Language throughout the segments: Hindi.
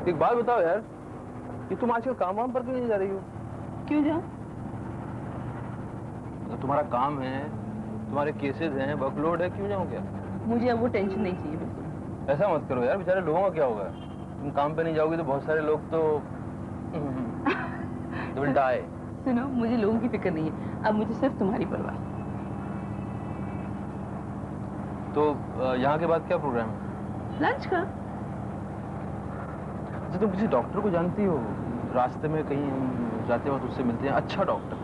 एक बात बताओ यार, कि तुम आजकल काम वाम पर क्यों नहीं जा रही हो? क्यों जाऊं? तुम्हारा काम है, तुम्हारे केसेस हैं, वर्कलोड है, क्यों जाऊं क्या? मुझे अब वो टेंशन नहीं चाहिए बिल्कुल। ऐसा मत करो यार, बेचारे लोगों का क्या होगा? तुम काम पे नहीं जाओगे तो बहुत सारे लोग तो विल डाई। सुनो, मुझे लोगों की फिक्र नहीं है, अब मुझे सिर्फ तुम्हारी परवाह। तो यहाँ के बाद क्या प्रोग्राम है? लंच का। अच्छा, तुम किसी डॉक्टर को जानती हो? रास्ते में कहीं जाते वक्त उससे मिलते हैं, अच्छा डॉक्टर।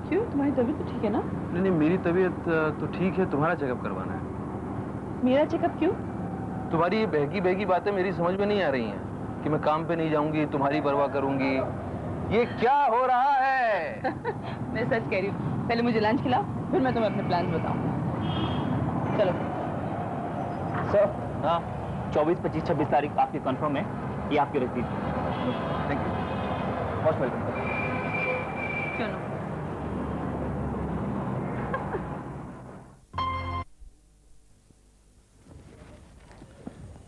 क्यों, तुम्हारी तबीयत तो ठीक है ना? नहीं नहीं, मेरी तबीयत तो ठीक है, तुम्हारा चेकअप करवाना है। मेरा चेकअप क्यों? तुम्हारी ये बहकी बहकी बातें मेरी समझ में नहीं आ रही हैं कि मैं काम पे नहीं जाऊंगी, तुम्हारी परवाह करूंगी। ये क्या हो रहा है? मैं सच कह रही हूँ, पहले मुझे लंच खिलाओ, फिर मैं तुम्हें अपने प्लान बताऊंगा। चलो। सर, हाँ, 24, 25, 26 तारीख आपकी कंफर्म है, ये आपकी रसीद। Thank you. Most welcome sir. चलो।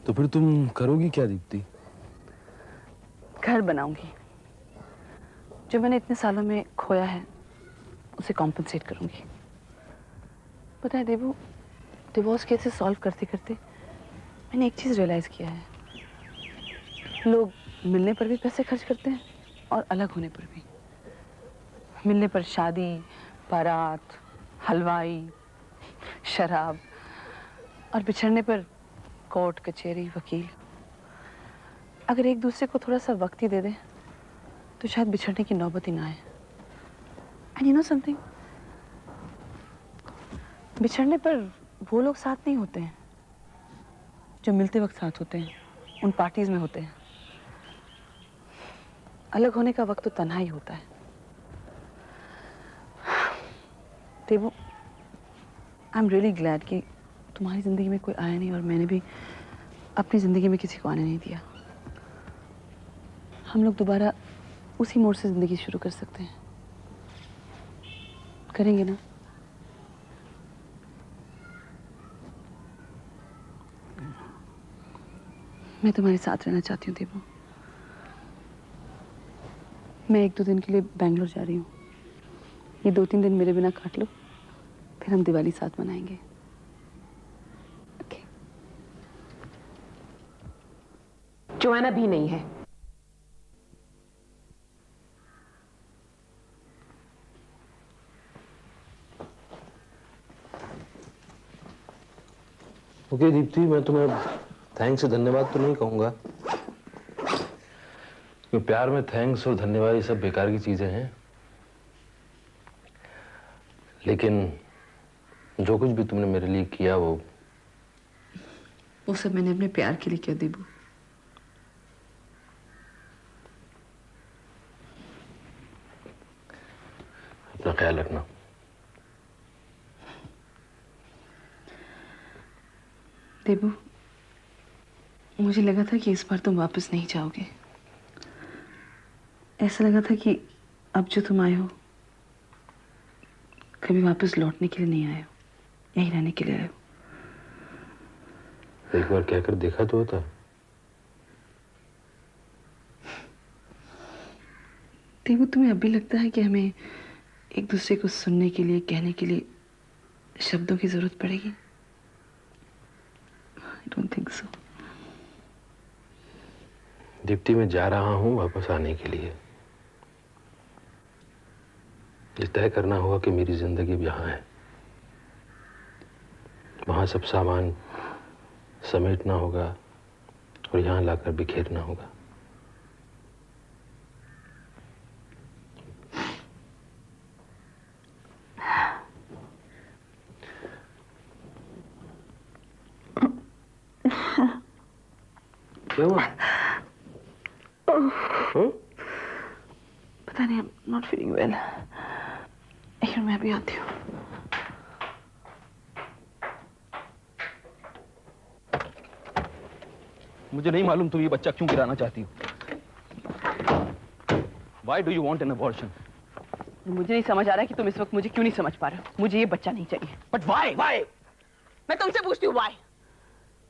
तो फिर तुम करोगी क्या दीप्ति? घर बनाऊंगी, जो मैंने इतने सालों में खोया है उसे कॉम्पनसेट करूंगी। पता है देवू, डिवोर्स केसेस सॉल्व करते करते मैंने एक चीज रियलाइज किया है, लोग मिलने पर भी पैसे खर्च करते हैं और अलग होने पर भी। मिलने पर शादी, बारात, हलवाई, शराब, और बिछड़ने पर कोर्ट, कचहरी, वकील। अगर एक दूसरे को थोड़ा सा वक्त ही दे दे तो शायद बिछड़ने की नौबत ही ना आए। एंड यू नो समथिंग, बिछड़ने पर वो लोग साथ नहीं होते हैं जो मिलते वक्त साथ होते हैं, उन पार्टीज में होते हैं। अलग होने का वक्त तो तन्हा ही होता है। देवू, आई एम रियली ग्लैड कि तुम्हारी जिंदगी में कोई आया नहीं और मैंने भी अपनी जिंदगी में किसी को आने नहीं दिया। हम लोग दोबारा उसी मोड़ से जिंदगी शुरू कर सकते हैं, करेंगे ना? मैं तुम्हारे साथ रहना चाहती हूँ देवू। मैं 1-2 दिन के लिए बैंगलोर जा रही हूँ। ये 2-3 दिन मेरे बिना काट लो, फिर हम दिवाली साथ मनाएंगे। ओके? जोआना भी नहीं है। ओके दीप्ति, मैं तुम्हें थैंक्स से धन्यवाद तो नहीं कहूंगा, क्योंकि प्यार में थैंक्स और धन्यवाद ये सब बेकार की चीजें हैं। लेकिन जो कुछ भी तुमने मेरे लिए किया वो सब मैंने अपने प्यार के लिए किया देबू। अपना ख्याल रखना। देबू, मुझे लगा था कि इस बार तुम वापस नहीं जाओगे। ऐसा लगा था कि अब जो तुम आए हो, कभी वापस लौटने के लिए नहीं आए हो, यहीं रहने के लिए आए हो। एक बार कहकर देखा तो होता। देबू, तुम्हें अभी लगता है कि हमें एक दूसरे को सुनने के लिए, कहने के लिए शब्दों की जरूरत पड़ेगी? I don't think so. Deepti, मैं जा रहा हूं वापस आने के लिए। ये तय करना होगा कि मेरी जिंदगी अब यहां है, वहां सब सामान समेटना होगा और यहां लाकर बिखेरना होगा। क्या हुआ? पता नहीं, I'm not feeling well. लेकिन मैं अभी आती हूँ। मुझे नहीं मालूम तुम ये बच्चा क्यों गिराना चाहती हो। Why do you want an abortion? मुझे नहीं समझ आ रहा है कि तुम इस वक्त मुझे क्यों नहीं समझ पा रहे हो। मुझे ये बच्चा नहीं चाहिए। But why? Why? मैं तुमसे पूछती हूँ why?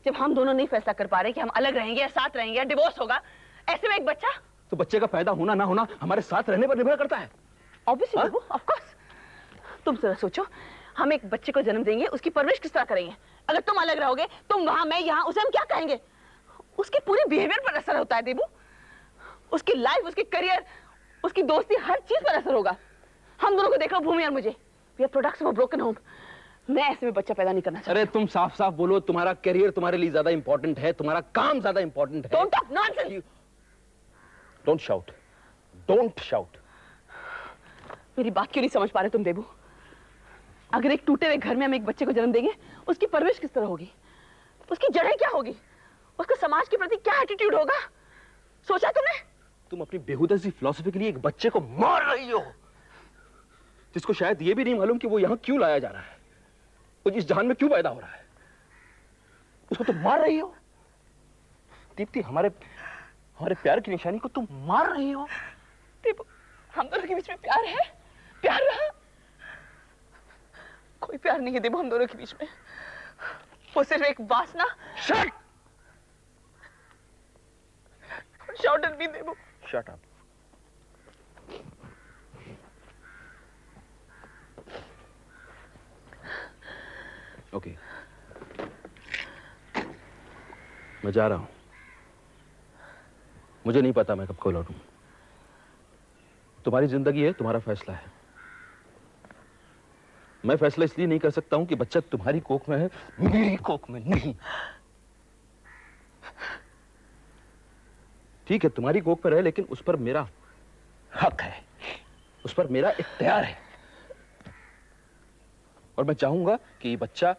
जब हम दोनों नहीं फैसला कर पा रहे कि हम अलग रहेंगे या साथ रहेंगे या डिवोर्स होगा, ऐसे में एक बच्चा? तो बच्चे का पैदा होना ना होना हमारे साथ रहने पर निर्भर करता है। Obviously Debu, of course. तुम जरा सोचो, हम एक बच्चे को जन्म देंगे, उसकी परवरिश किस तरह करेंगे? अगर तुम अलग रहोगे, तुम वहां, मैं यहाँ, उसे हम क्या कहेंगे? उसके पूरे बिहेवियर पर असर होता है देबू। उसकी लाइफ, उसकी करियर, उसकी दोस्ती, हर चीज पर असर होगा। हम दोनों को देखो, भूमि और मुझे, we are products of a broken home. मैं ऐसे में बच्चा पैदा नहीं करना चाहती। अरे तुम साफ साफ बोलो, तुम्हारा करियर तुम्हारे लिए ज्यादा इंपॉर्टेंट है, तुम्हारा काम ज्यादा इंपॉर्टेंट है। Don't talk nonsense. Don't shout, don't shout. मेरी बात क्यों नहीं समझ पा रहे तुम देबू? अगर एक टूटे हुए घर में हम एक बच्चे को जन्म देंगे, उसकी परवरिश किस तरह होगी? उसकी जड़ें क्या होगी? उसका समाज के प्रति क्या एटीट्यूड होगा? सोचा तुमने? तुम अपनी बेहुदा सी फिलॉसफी के लिए एक बच्चे को मार रही हो, जिसको शायद ये भी नहीं मालूम कि वो यहां क्यों लाया जा रहा है, वो इस जहान में क्यों पैदा हो रहा है। उसको तुम मार रही हो। दीप्ति, हमारे प्यार की निशानी को तुम मार रही हो। देबू, हम दोनों के बीच में प्यार है? प्यार रहा? कोई प्यार नहीं है देबू हम दोनों के बीच में। वो सिर्फ एक वासना। Shut! Shout at me Debu. Shut up. Okay, मैं जा रहा हूं। मुझे नहीं पता मैं कब को लौटूं। तुम्हारी जिंदगी है, तुम्हारा फैसला है। मैं फैसला इसलिए नहीं कर सकता हूं कि बच्चा तुम्हारी कोख में है, मेरी कोख में नहीं। ठीक है, तुम्हारी कोख पर है, लेकिन उस पर मेरा हक है, उस पर मेरा इख्तियार है। और मैं चाहूंगा कि ये बच्चा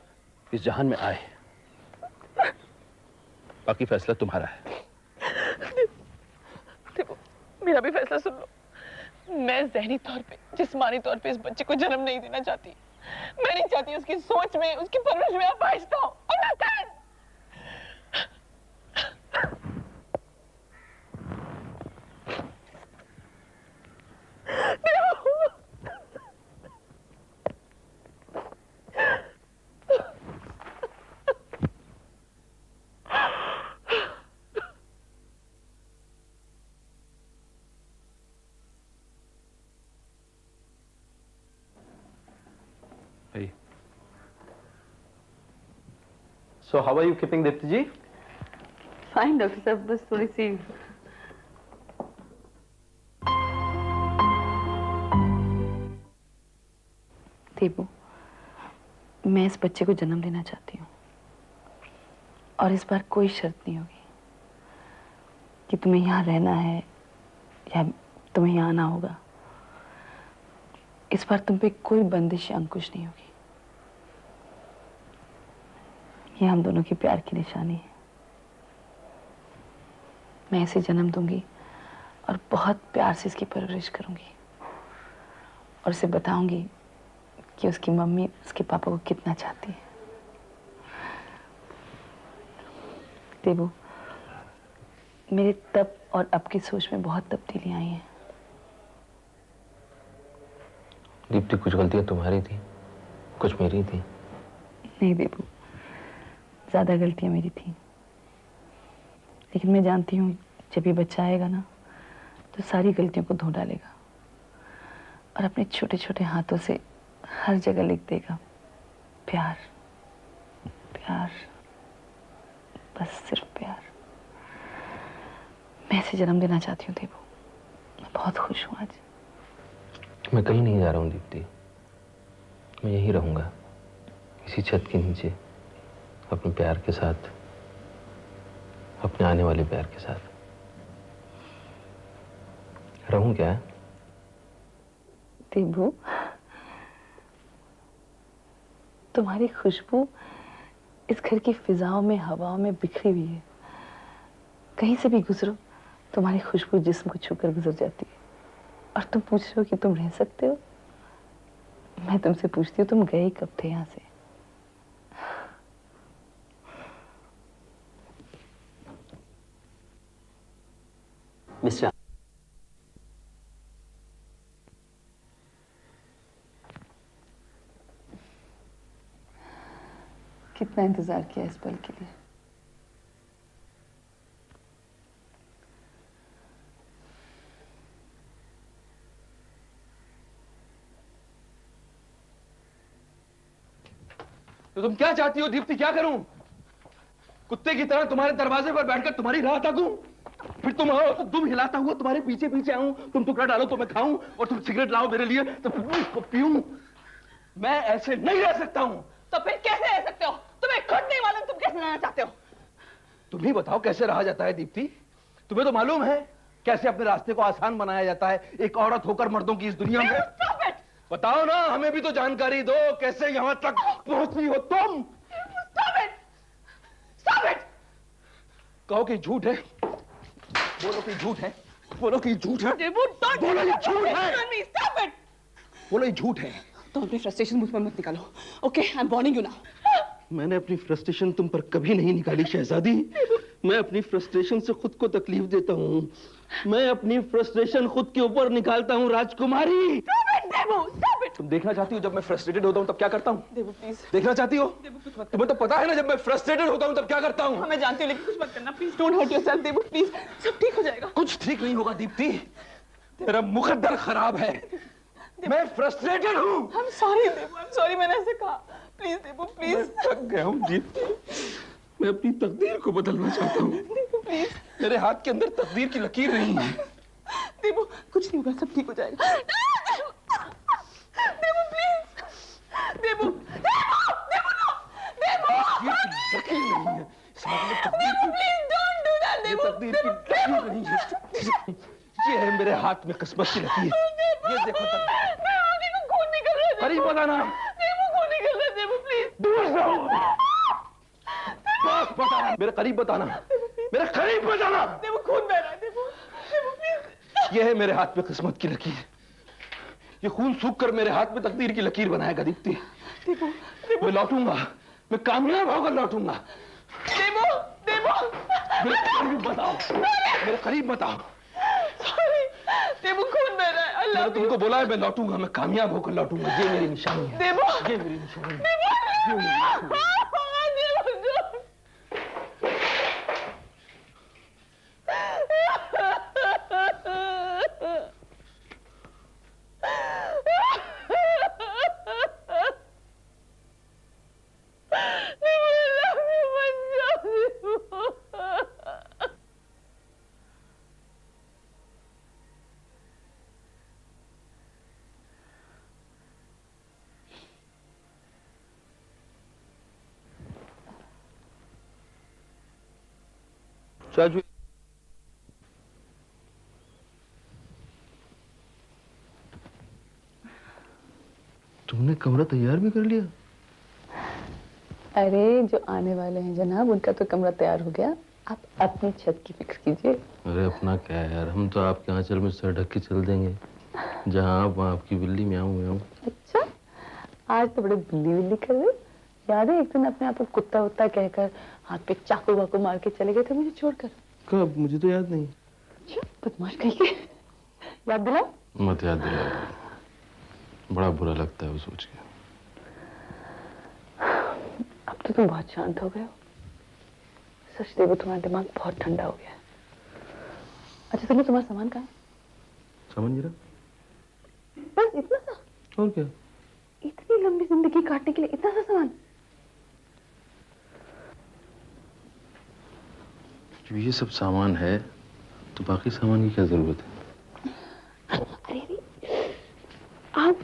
इस जहान में आए। बाकी फैसला तुम्हारा है। देखो, मेरा भी फैसला सुन लो। मैं ज़हनी तौर पे, जिस्मानी तौर पे इस बच्चे को जन्म नहीं देना चाहती। मैं नहीं चाहती उसकी सोच में, उसकी परवरिश में अपाहिजता हो। Understand? Hey. So how are you keeping, Dipti ji? Fine doctor साहब, बस थोड़ी सी देबू, मैं इस बच्चे को जन्म देना चाहती हूँ और इस बार कोई शर्त नहीं होगी कि तुम्हें यहाँ रहना है या तुम्हें यहाँ आना होगा। इस बार तुम पे कोई बंदिश या अंकुश नहीं होगी। ये हम दोनों के प्यार की निशानी है। मैं इसे जन्म दूंगी और बहुत प्यार से इसकी परवरिश करूंगी और उसे बताऊंगी कि उसकी मम्मी उसके पापा को कितना चाहती है। देबू, मेरे तब और अब की सोच में बहुत तब्दीली आई है। दीप्ति, कुछ गलतियां तुम्हारी थी, कुछ मेरी थी। नहीं देबू, ज्यादा गलतियां मेरी थी, लेकिन मैं जानती हूँ जब ये बच्चा आएगा ना तो सारी गलतियों को धो डालेगा और अपने छोटे छोटे हाथों से हर जगह लिख देगा प्यार, प्यार, बस सिर्फ प्यार। मैं इसे जन्म देना चाहती हूँ देबू। मैं बहुत खुश हूँ आज। मैं कहीं नहीं जा रहा हूँ दीप्ति, मैं यहीं रहूंगा, इसी छत के नीचे, अपने प्यार के साथ, अपने आने वाले प्यार के साथ। रहूं क्या? देबू, तुम्हारी खुशबू इस घर की फिजाओं में, हवाओं में बिखरी हुई है। कहीं से भी गुजरो, तुम्हारी खुशबू जिस्म को छूकर गुजर जाती है। और तुम पूछ रहे हो कि तुम रह सकते हो? मैं तुमसे पूछती हूँ, तुम गए कब थे यहाँ से? मिस्टर, कितना इंतजार किया इस पल के लिए। तो तुम क्या चाहती हो दीप्ति, क्या करूं? कुत्ते की तरह तुम्हारे दरवाजे पर बैठकर तुम्हारी राह ताकूं? फिर तुम आओ तो तुम हिलाता हुआ तुम्हारे पीछे पीछे आऊं, तुम टुकड़ा डालो तो मैं खाऊं, और तुम सिगरेट लाओ मेरे लिए तो फिर मैं उसको पीऊं? मैं ऐसे नहीं रह सकता हूं। तो फिर कैसे रह सकते हो? तुम्हें खुद नहीं मालूम तुम कैसे रहना चाहते हो? तुम ही बताओ कैसे रहा जाता है दीप्ति? तुम्हें तो मालूम है कैसे अपने रास्ते को आसान बनाया जाता है एक औरत होकर मर्दों की इस दुनिया में। बताओ ना, हमें भी तो जानकारी दो, कैसे यहां तक पहुंची हो तुम? कहो कि झूठ है, बोलो कि झूठ है, बोलो कि झूठ है, बोलो ये झूठ है, बोलो ये झूठ है। तुम अपनी फ्रस्ट्रेशन मुझ पर मत निकालो। Okay, I am warning you now. मैंने अपनी फ्रस्ट्रेशन तुम पर कभी नहीं निकाली शहजादी। मैं अपनी फ्रस्ट्रेशन से खुद को तकलीफ देता हूँ। मैं अपनी फ्रस्ट्रेशन खुद के ऊपर निकालता हूँ राजकुमारी। तुम देखना चाहती हो जब मैं फ्रस्ट्रेटेड होता हूँ तब क्या करता हूँ? देवू प्लीज। देखना चाहती हो? तुम्हें तो पता है ना जब मैं फ्रस्ट्रेटेड होता हूँ तब क्या करता हूँ? मैं जानती हूँ लेकिन कुछ मत करना please. Don't hurt yourself Devu please. सब ठीक हो जाएगा। कुछ ठीक नहीं होगा दीप्ति, तेरा मुकद्दर खराब है। मैं फ्रस्ट्रेटेड हूँ। I am sorry Daewoo, I am sorry मैंने ऐसे कहा। Please Daewoo please. मैं थक गया हूँ दीप्ति, मैं अपनी तकदीर को बदलना चाहता हूँ। देवू प्लीज। मेरे हाथ के अंदर तकदीर की लकीर नहीं है। देवू कुछ नहीं होगा, सब ठीक हो जाएगा। देवू प्लीज। देवू देवू नो देवू। लकीर नहीं है। देवू प्लीज डोंट डू दैट देवू। तकदीर की लकीर नहीं है। ये है मेरे हाथ में किस्मत की लकीर। ये देखो तकदीर। देवू खून निकल रहा है। करीब बताना। देवू खून निकल रहा है। देवू प्लीज। दूर जाओ। पास बताना। मेरे करीब बताना। मेरे करीब बताना। देवू खून बह रहा है। देवू देवू प्लीज। ये है मेरे हाथ में किस्मत की लकीर। ये खून सूख कर मेरे हाथ में तकदीर की लकीर बनाएगा दीप्ति। मैं लौटूंगा, मैं कामयाब होकर लौटूंगा। देवू देवू। मेरे करीब बताओ, मेरे करीब बताओ। सॉरी देवू खून बह रहा है। अल्लाह मैंने तुमको बोला है मैं लौटूंगा, मैं कामयाब होकर लौटूंगा। ये मेरी निशानी है। देवू। ये मेरी निशानी है। ये मेरी निशानी है। चाचू तुमने कमरा तैयार भी कर लिया? अरे जो आने वाले हैं जनाब उनका तो कमरा तैयार हो गया। आप अपनी छत की फिक्र कीजिए। अरे अपना क्या है यार, हम तो आपके आंचल में सर ढक के चल देंगे। जहाँ आप वहाँ आपकी बिल्ली म्याऊं म्याऊं। अच्छा आज तो बड़े बिल्ली बिल्ली कर रहे। याद है एक दिन अपने आप को कुत्ता वत्ता कहकर हाथ पे चाकू वाकू मार के चले गए थे मुझे छोड़कर। कब? मुझे तो याद नहीं। अच्छा बदमाश कहीं के। याद दिलाओ। मत याद दिलाओ, बड़ा बुरा लगता है वो सोच के। अब तो तुम बहुत शांत हो गए हो। सच देवो तुम्हारा दिमाग बहुत ठंडा हो गया है। अच्छा चलो तुम्हारा सामान कहाँ है? समझ रहा? बस इतना सा? और क्या? इतनी लंबी जिंदगी काटने के लिए इतना सा सामान? जब ये सब सामान है तो बाकी सामान की क्या जरूरत है? अरे अरे आप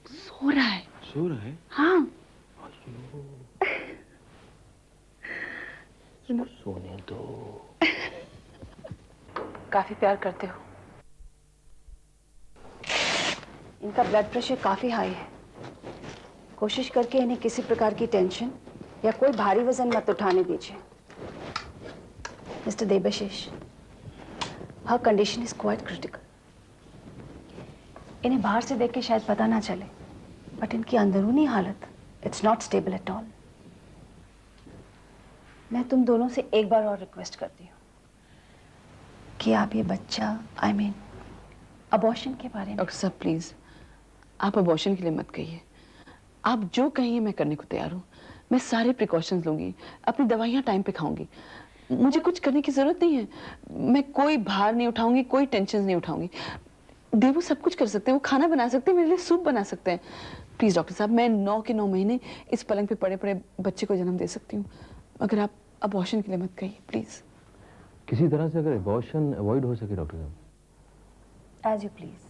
सो रहा है। सो रहा है? हाँ सोने दो। काफी प्यार करते हो। इनका ब्लड प्रेशर काफी हाई है। कोशिश करके इन्हें किसी प्रकार की टेंशन या कोई भारी वजन मत उठाने दीजिए। Mister Debashish, her condition is quite critical. इन्हें बाहर से देख के शायद पता ना चले, बट इनकी अंदरूनी हालत it's not stable at all. मैं तुम दोनों से एक बार और रिक्वेस्ट करती हूँ कि आप ये बच्चा आई मीन अबॉर्शन के बारे में। डॉक्टर साहब प्लीज आप अबॉर्शन के लिए मत कहिए। आप जो कहिए मैं करने को तैयार हूँ। मैं सारे प्रिकॉशंस लूंगी, अपनी दवाइयाँ टाइम पे खाऊंगी। मुझे कुछ करने की जरूरत नहीं है। मैं कोई भार नहीं उठाऊंगी, कोई टेंशन नहीं उठाऊंगी। देवू सब कुछ कर सकते हैं, वो खाना बना सकते हैं, मेरे लिए सूप बना सकते हैं। प्लीज डॉक्टर साहब, मैं 9 के 9 महीने इस पलंग पे पड़े पड़े बच्चे को जन्म दे सकती हूँ, अगर आप अबॉर्शन के लिए मत कहिए प्लीज। किसी तरह से अगर अबॉर्शन अवॉइड हो सके डॉक्टर साहब। As you please.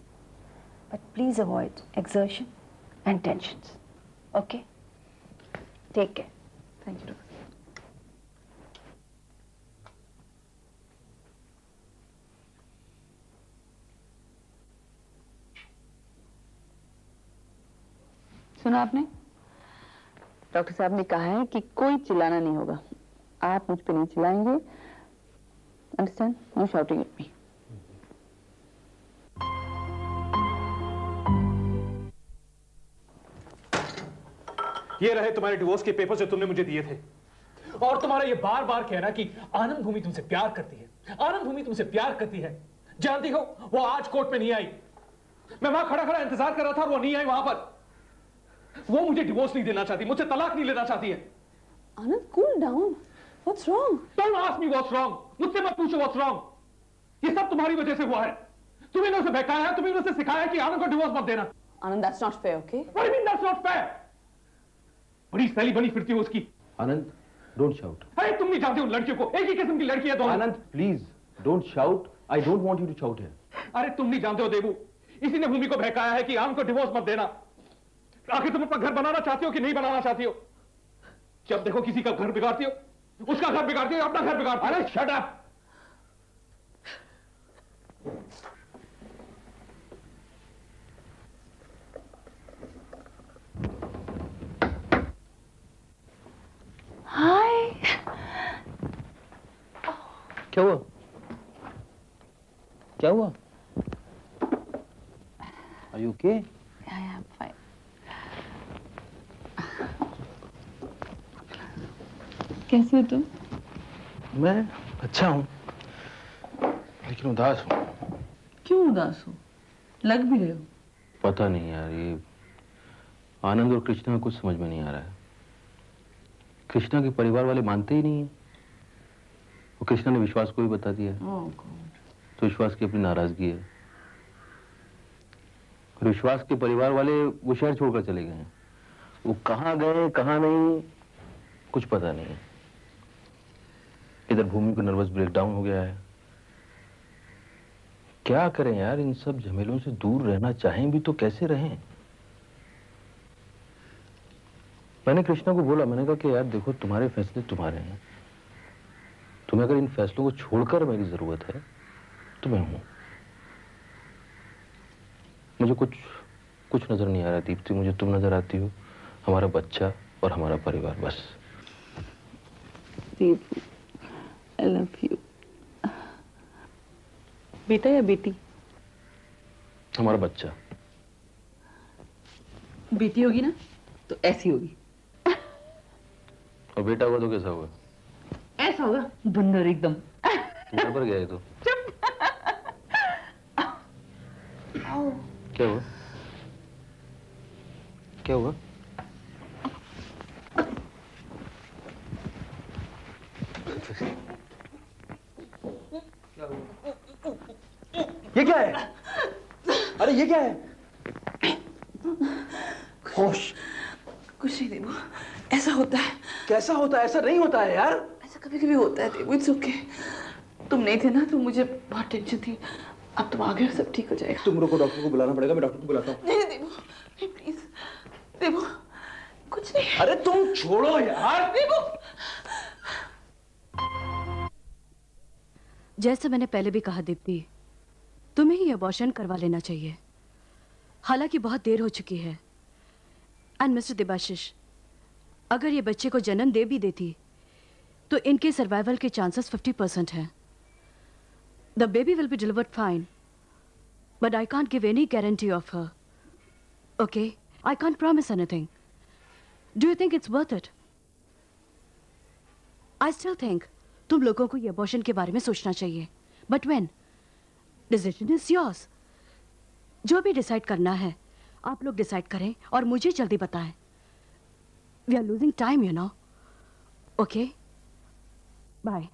But please avoid exertion and tensions. Okay? Take care. Thank you doctor. सुना आपने? डॉक्टर साहब ने कहा है कि कोई चिल्लाना नहीं होगा। आप मुझ पे नहीं चिल्लाएंगे। Understand? No shouting at me. ये रहे तुम्हारे डिवोर्स के पेपर जो तुमने मुझे दिए थे। और तुम्हारा ये बार बार कहना कि आनंद भूमि तुमसे प्यार करती है, आनंद भूमि तुमसे प्यार करती है। जानती हो वो आज कोर्ट में नहीं आई। मैं वहां खड़ा खड़ा इंतजार कर रहा था और वो नहीं आई वहां पर। वो मुझे डिवोर्स नहीं देना चाहती, मुझसे तलाक नहीं लेना चाहती है। Anand, cool down. What's wrong? Don't ask me what's wrong. मुझसे मत पूछो what's wrong. ये सब तुम्हारी वजह से हुआ है। तुम्हें ने उसे बहकाया है, तुम्हें उसे सिखाया कि आनंद को डिवोर्स मत देना। आनंद, that's not fair, okay? What do you mean that's not fair? बड़ी सैली बनी फिरती हो उसकी। आनंद, डोंट शाउट। अरे तुम नहीं जानते उन लड़कियों को, एक ही किस्म की लड़की है दोनों। Anand please don't shout, I don't want you to shout here. अरे तुम नहीं जानते हो देबू, इसी ने भूमि को बहकाया है कि आनंद को डिवोर्स मत देना। आखिर तुम अपना घर बनाना चाहती हो कि नहीं बनाना चाहती हो? जब देखो किसी का घर बिगाड़ती हो, उसका घर बिगाड़ती हो, अपना घर बिगाड़ती हो। अरे शट अप। हाय। क्या हुआ? क्या हुआ? Are you okay? I am fine. कैसे हो तुम? मैं अच्छा हूँ, लेकिन उदास हूँ। क्यों उदास हो? लग भी रहे हो। पता नहीं यार, ये आनंद और कृष्णा का कुछ समझ में नहीं आ रहा है। कृष्णा के परिवार वाले मानते ही नहीं है। वो कृष्णा ने विश्वास को भी बता दिया, तो विश्वास की अपनी नाराजगी है। और विश्वास के परिवार वाले वो शहर छोड़कर चले गए हैं। वो कहाँ गए कहाँ नहीं कुछ पता नहीं है। इधर भूमि को नर्वस ब्रेकडाउन हो गया है। क्या करें यार, इन सब झमेलों से दूर रहना चाहें भी तो कैसे रहें? मैंने कृष्णा को बोला, मैंने कहा कि यार देखो, तुम्हारे फैसले तुम्हारे हैं। तुम्हें अगर इन फैसलों को छोड़कर मेरी जरूरत है तो मैं हूं। मुझे कुछ नजर नहीं आ रहा दीप्ति, मुझे तुम नजर आती हो, हमारा बच्चा और हमारा परिवार, बस। Deepu, I love you. बेटा या बेटी? हमारा बच्चा। बेटी होगी ना तो ऐसी होगी। और बेटा हुआ तो कैसा हुआ? ऐसा होगा, बंदर एकदम। घर पर गया है तो। क्या हुआ? क्या हुआ? ये क्या है? अरे ये क्या है? होश। कुछ नहीं देबू, ऐसा होता है। कैसा होता है? ऐसा नहीं होता है यार। ऐसा कभी कभी होता है देबू, इट्स ओके। तुम नहीं थे ना तो मुझे बहुत टेंशन थी। अब तुम आ गए हो, सब ठीक हो जाएगा। तुम रुको, डॉक्टर को बुलाना पड़ेगा। मैं डॉक्टर को बुलाता हूँ। नहीं देबू, नहीं प्लीज देबू, कुछ नहीं। अरे तुम छोड़ो यार। देबू, जैसे मैंने पहले भी कहा दीप्ति, तुम्हें ही अबॉर्शन करवा लेना चाहिए। हालांकि बहुत देर हो चुकी है। एंड मिस्टर देबाशिश, अगर ये बच्चे को जन्म दे भी देती तो इनके सर्वाइवल के चांसेस 50% हैं। The baby will be delivered fine, but I can't give any guarantee of her. Okay, I can't promise anything. Do you think it's worth it? I still think तुम लोगों को ये अबॉर्शन के बारे में सोचना चाहिए। But when? Decision is yours. जो भी डिसाइड करना है आप लोग डिसाइड करें और मुझे जल्दी बताएं। We are losing time, you know. Okay, bye.